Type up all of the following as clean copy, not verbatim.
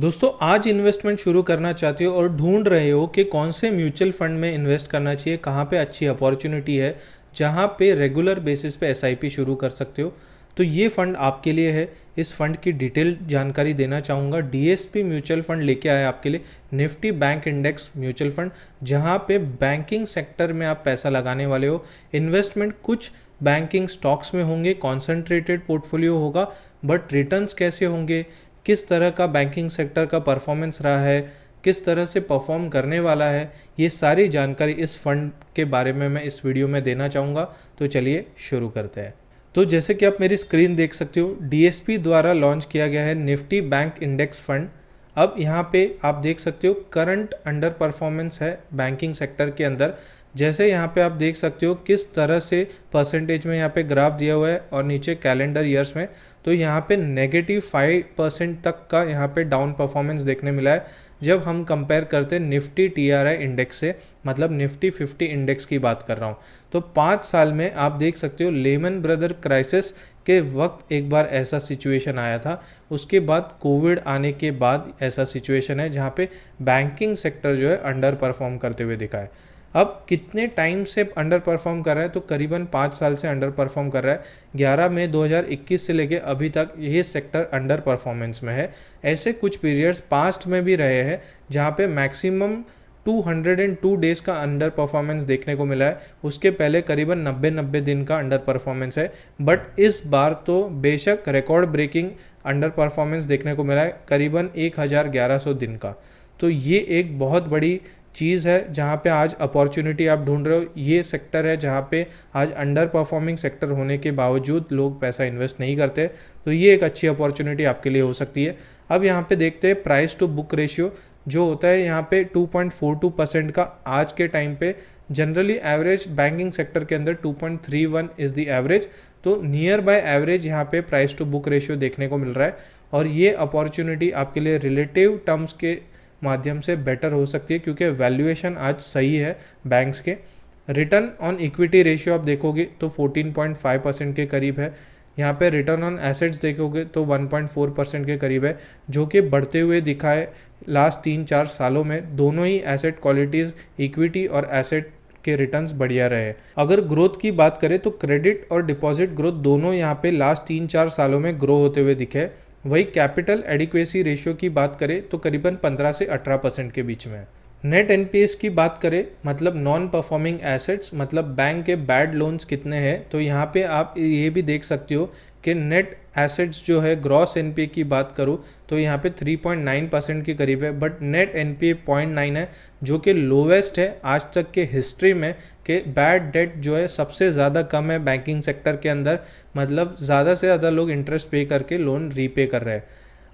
दोस्तों आज इन्वेस्टमेंट शुरू करना चाहते हो और ढूंढ रहे हो कि कौन से म्यूचुअल फंड में इन्वेस्ट करना चाहिए, कहाँ पे अच्छी अपॉर्चुनिटी है जहाँ पे रेगुलर बेसिस पे एसआईपी शुरू कर सकते हो, तो ये फ़ंड आपके लिए है। इस फंड की डिटेल जानकारी देना चाहूँगा। डीएसपी म्यूचुअल फंड लेके आया आपके लिए Nifty bank index mutual fund, जहाँ पे बैंकिंग सेक्टर में आप पैसा लगाने वाले हो। इन्वेस्टमेंट कुछ बैंकिंग स्टॉक्स में होंगे, कॉन्सेंट्रेटेड पोर्टफोलियो होगा, बट रिटर्न्स कैसे होंगे, किस तरह का बैंकिंग सेक्टर का परफॉर्मेंस रहा है, किस तरह से परफॉर्म करने वाला है, ये सारी जानकारी इस फंड के बारे में मैं इस वीडियो में देना चाहूँगा। तो चलिए शुरू करते हैं। तो जैसे कि आप मेरी स्क्रीन देख सकते हो, डीएसपी द्वारा लॉन्च किया गया है निफ्टी बैंक इंडेक्स फंड। अब यहाँ पे आप देख सकते हो करंट अंडर परफॉर्मेंस है बैंकिंग सेक्टर के अंदर। जैसे यहाँ पे आप देख सकते हो किस तरह से परसेंटेज में यहाँ पे ग्राफ दिया हुआ है और नीचे कैलेंडर ईयर्स में, तो यहाँ पे -5% तक का यहाँ पे डाउन परफॉर्मेंस देखने मिला है जब हम कंपेयर करते हैं निफ्टी टीआरआई इंडेक्स से, मतलब निफ्टी 50 इंडेक्स की बात कर रहा हूँ। तो 5 साल में आप देख सकते हो लेमन ब्रदर क्राइसिस के वक्त एक बार ऐसा सिचुएशन आया था, उसके बाद कोविड आने के बाद ऐसा सिचुएशन है जहाँ पे बैंकिंग सेक्टर जो है अंडर परफॉर्म करते हुए दिखा है। अब कितने टाइम से अंडर परफॉर्म कर रहा है, तो करीबन 5 साल से अंडर परफॉर्म कर रहा है। 11 मई 2021 से लेके अभी तक ये सेक्टर अंडर परफॉर्मेंस में है। ऐसे कुछ पीरियड्स पास्ट में भी रहे हैं जहाँ पे मैक्सिमम 202 डेज का अंडर परफॉर्मेंस देखने को मिला है। उसके पहले करीबन 90 दिन का अंडर परफॉर्मेंस है, बट इस बार तो बेशक रिकॉर्ड ब्रेकिंग अंडर परफॉर्मेंस देखने को मिला है, करीबन 1100 दिन का। तो ये एक बहुत बड़ी चीज़ है जहाँ पे आज अपॉर्चुनिटी आप ढूंढ रहे हो। ये सेक्टर है जहाँ पे आज अंडर परफॉर्मिंग सेक्टर होने के बावजूद लोग पैसा इन्वेस्ट नहीं करते, तो ये एक अच्छी अपॉर्चुनिटी आपके लिए हो सकती है। अब यहाँ पे देखते हैं प्राइस टू बुक रेशियो जो होता है यहाँ पे 2.42% का आज के टाइम पे। जनरली एवरेज बैंकिंग सेक्टर के अंदर 2.31 इज़ द एवरेज, तो नियर बाय एवरेज यहाँ पे प्राइस टू बुक रेशियो देखने को मिल रहा है। और ये अपॉर्चुनिटी आपके लिए रिलेटिव टर्म्स के माध्यम से बेटर हो सकती है क्योंकि वैल्यूएशन आज सही है बैंक्स के। रिटर्न ऑन इक्विटी रेशियो आप देखोगे तो 14.5% के करीब है। यहाँ पे रिटर्न ऑन एसेट्स देखोगे तो 1.4% के करीब है, जो कि बढ़ते हुए दिखा है लास्ट 3-4 सालों में। दोनों ही एसेट क्वालिटीज़, इक्विटी और एसेट के रिटर्न्स बढ़िया रहे। अगर ग्रोथ की बात करें तो क्रेडिट और डिपॉजिट ग्रोथ दोनों यहाँ पे लास्ट 3-4 सालों में ग्रो होते हुए दिखे। वही कैपिटल एडिक्वेसी रेशियो की बात करें तो करीबन 15 से 18% के बीच में है। नेट एनपीएस की बात करें, मतलब नॉन परफॉर्मिंग एसेट्स, मतलब बैंक के बैड लोन्स कितने हैं, तो यहाँ पे आप ये भी देख सकते हो कि नेट एसेट्स जो है ग्रॉस एनपीए की बात करूँ तो यहाँ पे 3.9% के करीब है, बट नेट एनपीए 0.9 है, जो कि लोवेस्ट है आज तक के हिस्ट्री में। कि बैड डेट जो है सबसे ज़्यादा कम है बैंकिंग सेक्टर के अंदर, मतलब ज़्यादा से ज़्यादा लोग इंटरेस्ट पे करके लोन रीपे कर रहे हैं।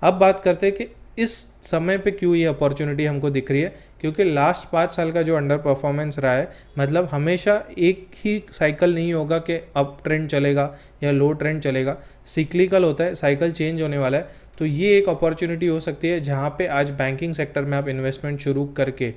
अब बात करते हैं कि इस समय पे क्यों ये अपॉर्चुनिटी हमको दिख रही है, क्योंकि लास्ट 5 साल का जो अंडर परफॉर्मेंस रहा है, मतलब हमेशा एक ही साइकिल नहीं होगा कि अप ट्रेंड चलेगा या लो ट्रेंड चलेगा, सिक्लिकल होता है, साइकिल चेंज होने वाला है। तो ये एक अपॉर्चुनिटी हो सकती है जहाँ पे आज बैंकिंग सेक्टर में आप इन्वेस्टमेंट शुरू करके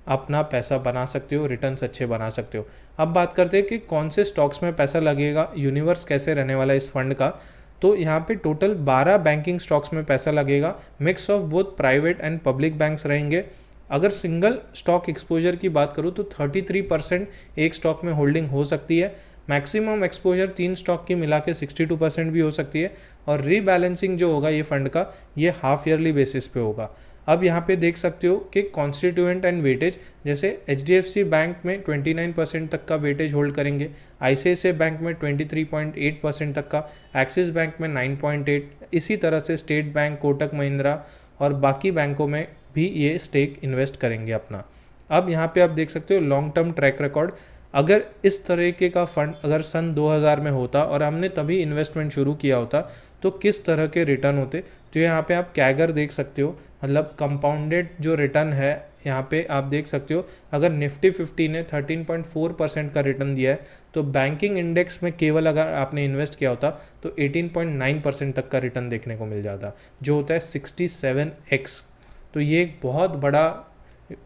अपना पैसा बना सकते हो, रिटर्न्स अच्छे बना सकते हो। अब बात करते हैं कि कौन से स्टॉक्स में पैसा लगेगा, यूनिवर्स कैसे रहने वाला है इस फंड का। तो यहाँ पे टोटल 12 बैंकिंग स्टॉक्स में पैसा लगेगा, mix of both private and public banks रहेंगे। अगर सिंगल स्टॉक एक्सपोजर की बात करूँ तो 33% एक स्टॉक में होल्डिंग हो सकती है। मैक्सिमम एक्सपोजर 3 स्टॉक की मिला के 62% भी हो सकती है। और रीबैलेंसिंग जो होगा ये फंड का, ये हाफ ईयरली बेसिस पे होगा। अब यहाँ पे देख सकते हो कि कॉन्स्टिट्यूएंट एंड वेटेज, जैसे एचडीएफसी बैंक में 29% तक का वेटेज होल्ड करेंगे, आईसीआईसीआई बैंक में 23.8% तक का, एक्सिस बैंक में 9.8, इसी तरह से स्टेट बैंक, कोटक महिंद्रा और बाकी बैंकों में भी ये स्टेक इन्वेस्ट करेंगे अपना। अब यहाँ पे आप देख सकते हो लॉन्ग टर्म ट्रैक रिकॉर्ड। अगर इस तरीके का फंड अगर सन 2000 में होता और हमने तभी इन्वेस्टमेंट शुरू किया होता तो किस तरह के रिटर्न होते, तो यहाँ पे आप कैगर देख सकते हो, मतलब कंपाउंडेड जो रिटर्न है यहाँ पे आप देख सकते हो। अगर निफ्टी 50 ने 13.4% का रिटर्न दिया है, तो बैंकिंग इंडेक्स में केवल अगर आपने इन्वेस्ट किया होता तो 18.9% तक का रिटर्न देखने को मिल जाता, जो होता है 67x। तो ये एक बहुत बड़ा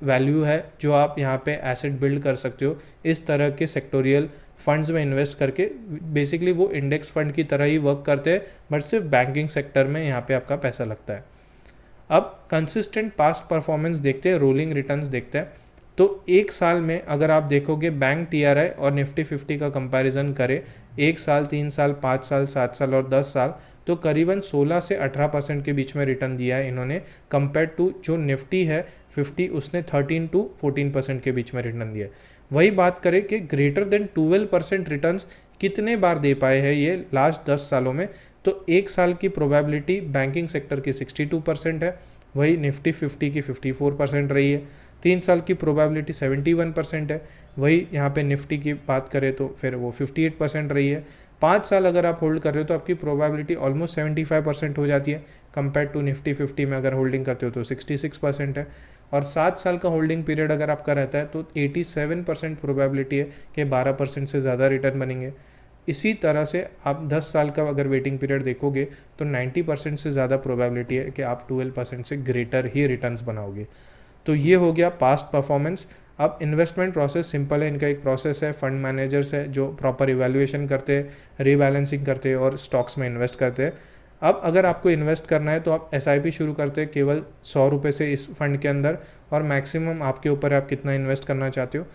वैल्यू है जो आप यहाँ पे एसेट बिल्ड कर सकते हो इस तरह के सेक्टोरियल फंड्स में इन्वेस्ट करके। बेसिकली वो इंडेक्स फंड की तरह ही वर्क करते हैं, बट सिर्फ बैंकिंग सेक्टर में यहाँ पे आपका पैसा लगता है। अब कंसिस्टेंट पास्ट परफॉर्मेंस देखते हैं, रोलिंग रिटर्न्स देखते हैं। तो एक साल में अगर आप देखोगे बैंक TRI और निफ्टी 50 का कंपैरिजन करें, 1 साल, 3 साल, 5 साल, 7 साल और 10 साल, तो करीबन 16 से 18% के बीच में रिटर्न दिया है इन्होंने, कंपेयर टू जो निफ्टी है 50 उसने 13 to 14% के बीच में रिटर्न दिया है। वही बात करें कि ग्रेटर देन 12% रिटर्न्स कितने बार दे पाए हैं ये लास्ट 10 सालों में, तो एक साल की प्रोबेबिलिटी बैंकिंग सेक्टर की 62% है, वही निफ्टी 50 की 54% रही है। 3 साल की प्रोबेबिलिटी 71% है, वही यहाँ पे निफ्टी की बात करें तो फिर वो 58% रही है। 5 साल अगर आप होल्ड कर रहे हो तो आपकी प्रोबेबिलिटी ऑलमोस्ट 75% हो जाती है, कंपेयर टू निफ्टी 50 में अगर होल्डिंग करते हो तो 66% है। और 7 साल का होल्डिंग पीरियड अगर आपका रहता है तो 87% प्रोबेबिलिटी है कि 12% से ज़्यादा रिटर्न बनेंगे। इसी तरह से आप 10 साल का अगर वेटिंग पीरियड देखोगे तो 90% से ज़्यादा प्रोबेबिलिटी है कि आप 12% से ग्रेटर ही रिटर्न्स बनाओगे। तो ये हो गया पास्ट परफॉर्मेंस। अब इन्वेस्टमेंट प्रोसेस सिंपल है, इनका एक प्रोसेस है, फंड मैनेजर्स है जो प्रॉपर इवैल्यूएशन करते हैं, रीबैलेंसिंग करते हैं और स्टॉक्स में इन्वेस्ट करते हैं। अब अगर आपको इन्वेस्ट करना है तो आप SIP शुरू करते हैं केवल 100 रुपये से इस फंड के अंदर, और मैक्सिमम आपके ऊपर है आप कितना इन्वेस्ट करना चाहते हो।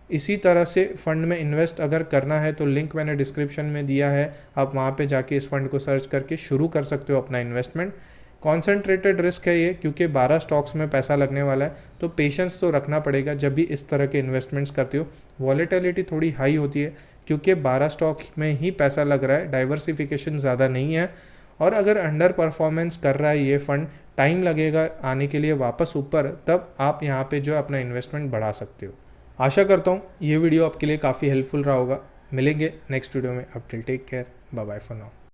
इसी तरह से फंड में इन्वेस्ट अगर करना है तो लिंक मैंने डिस्क्रिप्शन में दिया है, आप वहाँ पे जाके इस फंड को सर्च करके शुरू कर सकते हो अपना इन्वेस्टमेंट। कॉन्सेंट्रेटेड रिस्क है ये, क्योंकि 12 स्टॉक्स में पैसा लगने वाला है, तो पेशेंस तो रखना पड़ेगा जब भी इस तरह के इन्वेस्टमेंट्स करते हो। वॉलेटिलिटी थोड़ी हाई होती है क्योंकि 12 स्टॉक में ही पैसा लग रहा है, डाइवर्सिफिकेशन ज़्यादा नहीं है, और अगर अंडर परफॉर्मेंस कर रहा है ये फंड, टाइम लगेगा आने के लिए वापस ऊपर, तब आप यहाँ पे जो अपना इन्वेस्टमेंट बढ़ा सकते हो। आशा करता हूँ ये वीडियो आपके लिए काफ़ी हेल्पफुल रहा होगा। मिलेंगे नेक्स्ट वीडियो में। अब till take care, bye bye for now.